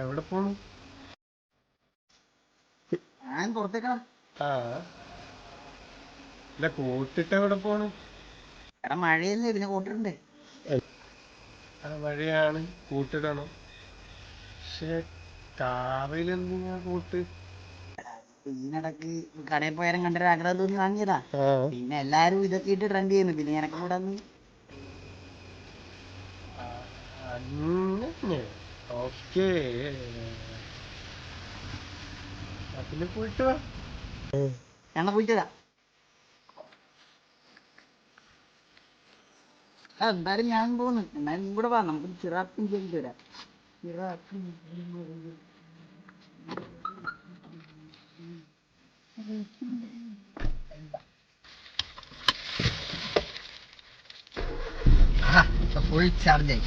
എവിടെ പോണു? ഞാൻ പുറത്തേക്കാണ്. ആ ഇല്ല, കൂട്ടിട്ട് എവിടെ പോണു? എടാ മഴയല്ലേ, പിന്നെ കൂട്ടിട്ടുണ്ട്. മഴയാണ്, കൂട്ടിടണം. പക്ഷെ കാറിലെന്തിനാ കൂട്ട്? ഇതിനിടക്ക് കടയിൽ പോയാലും കണ്ടൊരു ആഗ്രഹം തോന്നി വാങ്ങിയതാ. പിന്നെ എല്ലാരും ഇതൊക്കെ ഇട്ട് ട്രെൻഡ് ചെയ്യുന്നു, പിന്നെ എനക്കും കൂടെ ഒന്ന്. അങ്ങനെ ഓക്കേ, അതിന് പോയിട്ട് വാ. ഞങ്ങൾ പോയിട്ട് വരാം. എന്തായാലും ഞാൻ പോകുന്നു, എന്നാലും കൂടെ വാ, നമുക്ക് ചിറാപ്പും ചെയ്തിട്ട് വരാം. ഫുൾ ചാർജായി.